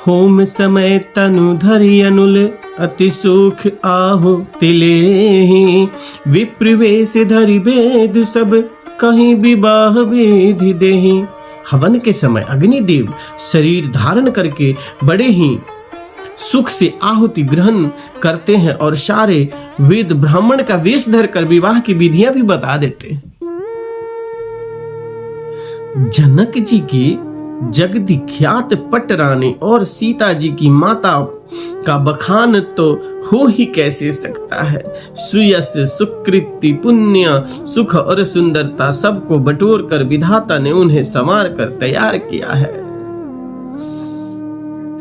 Home समय तनु धरि अनुल अति सुख आहो तिले। विप्रवेश धरि वेद सब कहीं विवाह विधि देहि। हवन के समय अग्निदेव शरीर धारण करके बड़े ही सुख से आहुति ग्रहण करते हैं और सारे वेद ब्राह्मण का वेश धरकर विवाह की विधियां भी बता देते हैं। जनक जी की जगविख्यात पटरानी और सीता जी की माता का बखान तो हो ही कैसे सकता है। सुयश सुकृति पुण्य सुख और सुंदरता सबको बटोर कर विधाता ने उन्हें संवार कर तैयार किया है।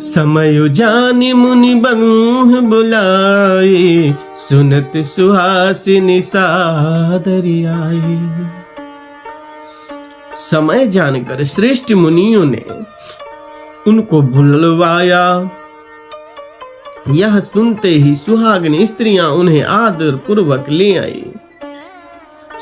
समय जानि मुनि बंधु बुलाए सुनत सुहासिनी सादर आए। समय जानकर श्रेष्ठ मुनियों ने उनको बुलवाया। यह सुनते ही सुहागिन स्त्रियां उन्हें आदर पूर्वक ले आई।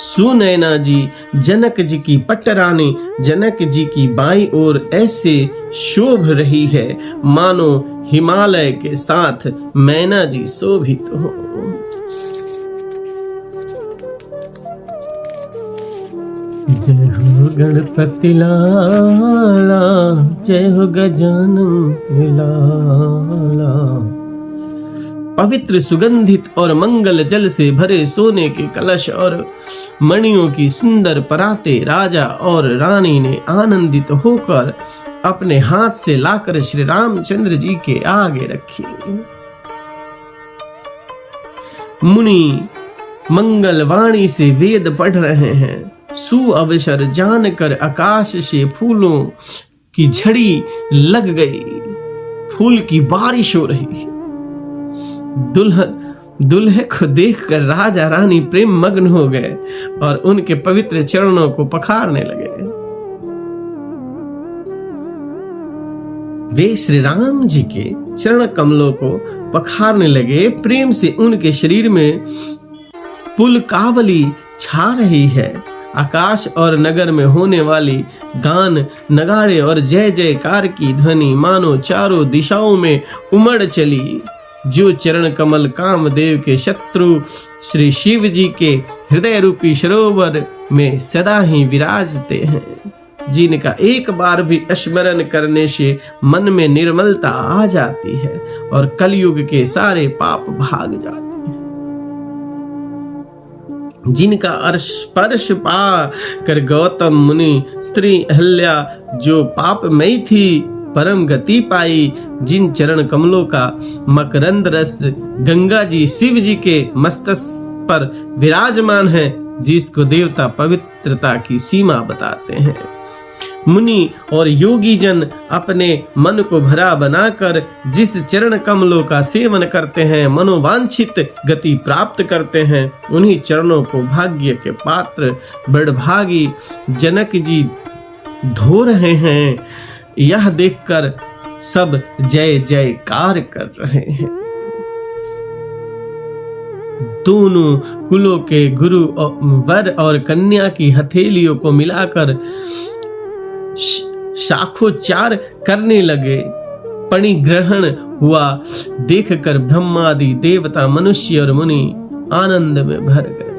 सुनैना जी जनक जी की पटरानी जनक जी की बाईं ओर ऐसे शोभ रही है मानो हिमालय के साथ मैना जी शोभित हो। जय हो गणपति लाला जय हो गजानन लाला। पवित्र सुगंधित और मंगल जल से भरे सोने के कलश और मणियों की सुंदर पराते राजा और रानी ने आनंदित होकर अपने हाथ से लाकर श्री रामचंद्र जी के आगे रखी। मुनि मंगलवाणी से वेद पढ़ रहे हैं। सुअवसर जानकर आकाश से फूलों की झड़ी लग गई। फूल की बारिश हो रही। दुल्हे को देखकर राजा रानी प्रेम मग्न हो गए और उनके पवित्र चरणों को पखारने लगे। वे श्री राम जी के चरण कमलों को पखारने लगे। प्रेम से उनके शरीर में पुलकावली छा रही है। आकाश और नगर में होने वाली गान नगाड़े और जय जयकार की ध्वनि मानो चारों दिशाओं में उमड़ चली। जो चरण कमल कामदेव के शत्रु श्री शिव जी के हृदय रूपी सरोवर में सदा ही विराजते हैं, जिनका एक बार भी स्मरण करने से मन में निर्मलता आ जाती है और कलयुग के सारे पाप भाग जाते हैं। जिनका स्पर्श पा कर गौतम मुनि स्त्री अहल्या जो पापमयी थी परम गति पाई। जिन चरण कमलों का मकरंद रस गंगा जी शिव जी के मस्तक पर विराजमान है, जिसको देवता पवित्रता की सीमा बताते हैं। मुनि और योगी जन अपने मन को भरा बनाकर जिस चरण कमलों का सेवन करते हैं मनोवांछित गति प्राप्त करते हैं। उन्हीं चरणों को भाग्य के पात्र बड़भागी जनक जी धो रहे हैं। यह देखकर सब जय जयकार कर रहे हैं। दोनों कुलों के गुरु वर और कन्या की हथेलियों को मिलाकर शाखोच्चार करने लगे। पणिग्रहण हुआ देखकर ब्रह्मादि देवता मनुष्य और मुनि आनंद में भर गए।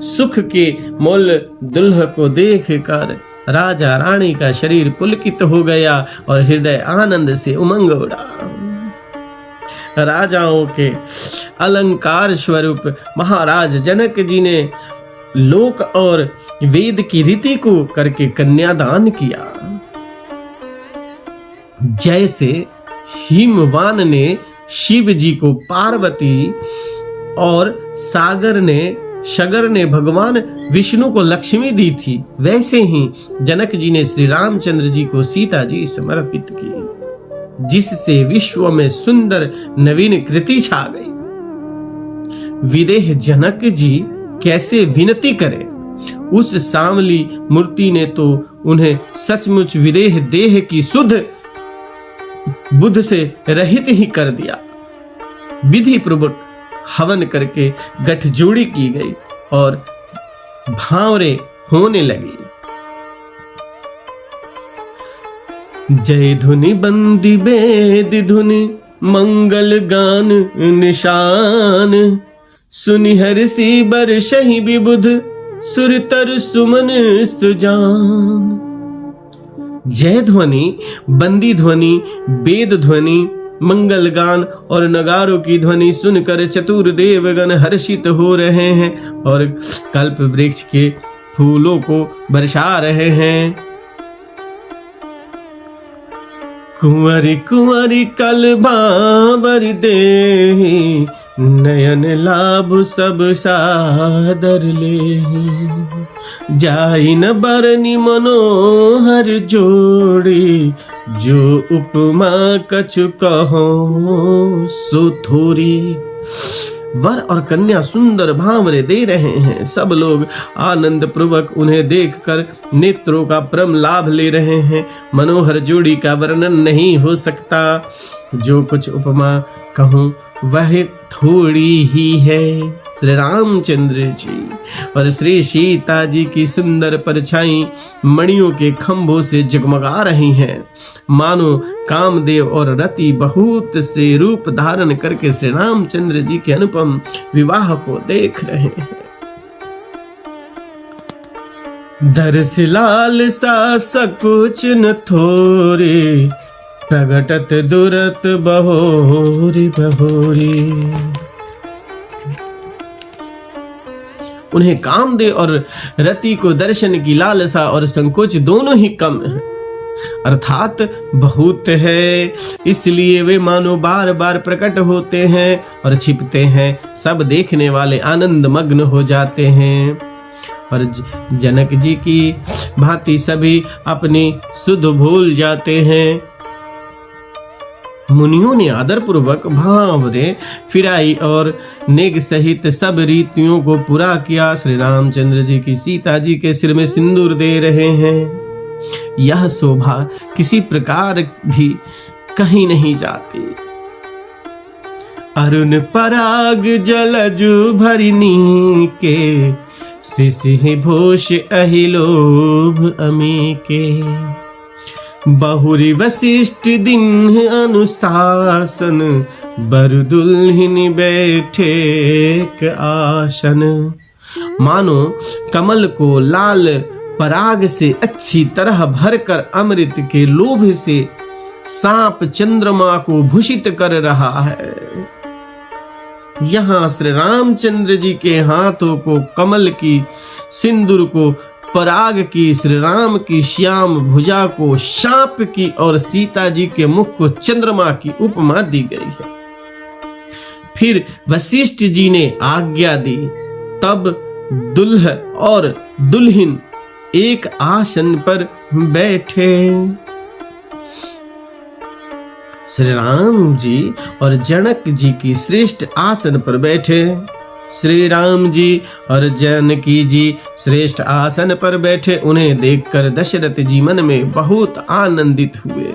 सुख के मोल दुल्ह को देखकर राजा रानी का शरीर पुलकित हो गया और हृदय आनंद से उमंग उड़ा। राजाओं के अलंकार स्वरूप महाराज जनक जी ने लोक और वेद की रीति को करके कन्यादान किया। जैसे हिमवान ने शिव जी को पार्वती और सगर ने भगवान विष्णु को लक्ष्मी दी थी, वैसे ही जनक जी ने श्री रामचंद्र जी को सीता जी समर्पित की, जिससे विश्व में सुंदर नवीन कृति छा गई। विदेह जनक जी कैसे विनती करें। उस सांवली मूर्ति ने तो उन्हें सचमुच विदेह देह की शुद्ध बुद्ध से रहित ही कर दिया। विधि पूर्वक हवन करके गठजोड़ी की गई और भावरे होने लगी। जय धुनि बंदी वेद धुनि मंगल गान निशान, सुनि हर्षि बरसहि विबुध सुरतर सुमन सुजान। जय ध्वनि, बंदी ध्वनि, वेद ध्वनि, मंगल गान और नगारों की ध्वनि सुनकर चतुर देवगण हर्षित हो रहे हैं और कल्प वृक्ष के फूलों को बरसा रहे हैं। कुंवरी कुंवरी कल बाबर देहि, नयन लाभ सब सादर लेहि। जाई न बरनी मनोहर जोड़ी, जो उपमा कछु कहो सो थोरी। वर और कन्या सुंदर भावरे दे रहे हैं। सब लोग आनंद पूर्वक उन्हें देखकर नेत्रों का परम लाभ ले रहे हैं। मनोहर जोड़ी का वर्णन नहीं हो सकता। जो कुछ उपमा कहूँ वह थोड़ी ही है। श्री रामचंद्र जी और श्री सीता जी की सुंदर परछाई मणियों के खंभों से जगमगा रही हैं। मानो कामदेव और रति बहुत से रूप धारण करके श्री रामचंद्र जी के अनुपम विवाह को देख रहे हैं। दर्श लाल सा सकुच न थोरे, प्रगटत दुरत बहोरी बहोरी। उन्हें कामदेव और रति को दर्शन की लालसा और संकोच दोनों ही कम है, अर्थात बहुत है। इसलिए वे मानो बार बार प्रकट होते हैं और छिपते हैं। सब देखने वाले आनंद मग्न हो जाते हैं और जनक जी की भांति सभी अपनी सुध भूल जाते हैं। मुनियों ने आदर पूर्वक भावरे फिराई और नेग सहित सब रीतियों को पूरा किया। श्री रामचंद्र जी की सीता जी के सिर में सिंदूर दे रहे हैं। यह शोभा किसी प्रकार भी कहीं नहीं जाती। अरुण पराग जलजु भरिनी के, सिसिह भूष अहिलोभ अमी के। बहुरी वशिष्ठ दिन अनुशासन, बर दुल्हिन बैठे आसन। मानो कमल को लाल पराग से अच्छी तरह भरकर अमृत के लोभ से सांप चंद्रमा को भूषित कर रहा है। यहाँ श्री रामचंद्र जी के हाथों को कमल की, सिंदूर को पराग की, श्री राम की श्याम भुजा को सांप की और सीता जी के मुख को चंद्रमा की उपमा दी गई है। फिर वशिष्ठ जी ने आज्ञा दी। तब दुल्ह और दुल्हिन एक आसन पर बैठे। श्री राम जी और जनक जी की श्रेष्ठ आसन पर बैठे। श्री राम जी और जानकी जी श्रेष्ठ आसन पर बैठे। उन्हें देखकर दशरथ जी मन में बहुत आनंदित हुए।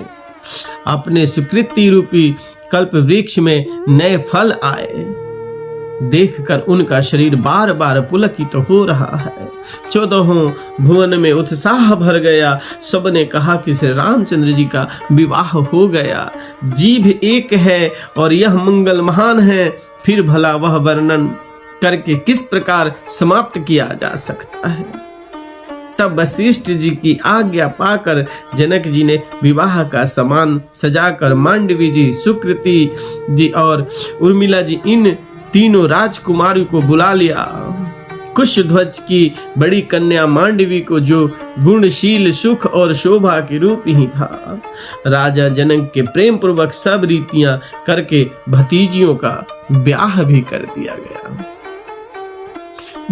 अपने सुकृति रूपी कल्प वृक्ष में नए फल आए देखकर उनका शरीर बार बार पुलकित हो रहा है। 14 भुवन में उत्साह भर गया। सबने कहा कि श्री रामचंद्र जी का विवाह हो गया। जीभ एक है और यह मंगल महान है, फिर भला वह वर्णन करके किस प्रकार समाप्त किया जा सकता है। तब वशिष्ठ जी की आज्ञा पाकर जनक जी ने विवाह का सामान सजाकर मांडवी जी, सुकृति जी और उर्मिला जी इन तीनों राजकुमारी को बुला लिया। कुशध्वज की बड़ी कन्या मांडवी को जो गुणशील, सुख और शोभा के रूप ही था, राजा जनक के प्रेम पूर्वक सब रीतियां करके भतीजियों का ब्याह भी कर दिया गया।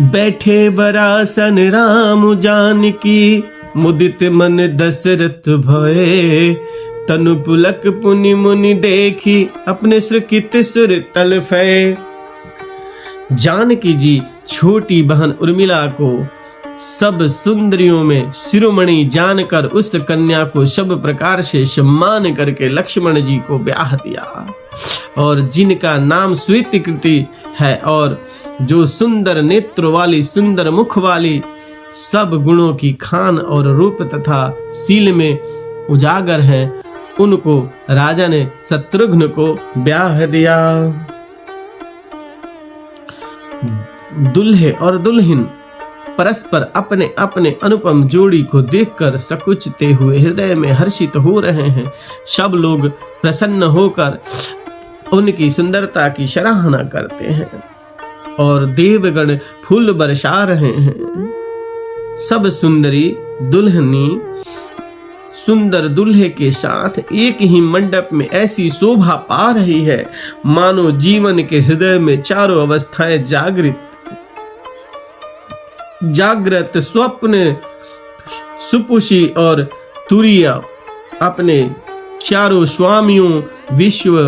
बैठे बरासन राम जानकी, मुदित मन दशरथ भये। तनु पुलक पुनि मुनि देखी, अपने सुकृत सुर तल फय। जानकी जी छोटी बहन उर्मिला को सब सुंदरियों में शिरोमणि जानकर उस कन्या को सब प्रकार से सम्मान करके लक्ष्मण जी को ब्याह दिया। और जिनका नाम स्वीकृति है और जो सुंदर नेत्र वाली, सुंदर मुख वाली, सब गुणों की खान और रूप तथा शील में उजागर है, उनको राजा ने शत्रुघ्न को ब्याह दिया। दुल्हे और दुल्हन परस्पर अपने अपने अनुपम जोड़ी को देखकर सकुचते हुए हृदय में हर्षित हो रहे हैं। सब लोग प्रसन्न होकर उनकी सुंदरता की सराहना करते हैं और देवगण फूल बरसा रहे हैं। सब सुंदरी दुल्हनी सुंदर दूल्हे के साथ एक ही मंडप में ऐसी शोभा पा रही है मानो जीवन के हृदय में चारों अवस्थाएं जागृत स्वप्न सुपुषी और तुरिया अपने चारों स्वामियों विश्व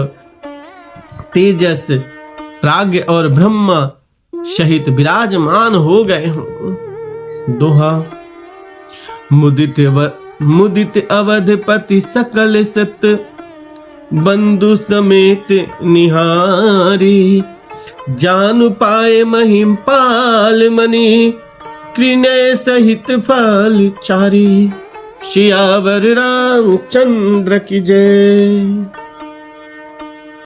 तेजस प्राज्ञ और ब्रह्मा सहित विराजमान हो गए हों। दोहा मुदित अवधपति सकल सत बंधु समेत निहारी जानु पाए महिपाल मणि कृणय सहित फल चारी। सियावर रामचंद्र की जय।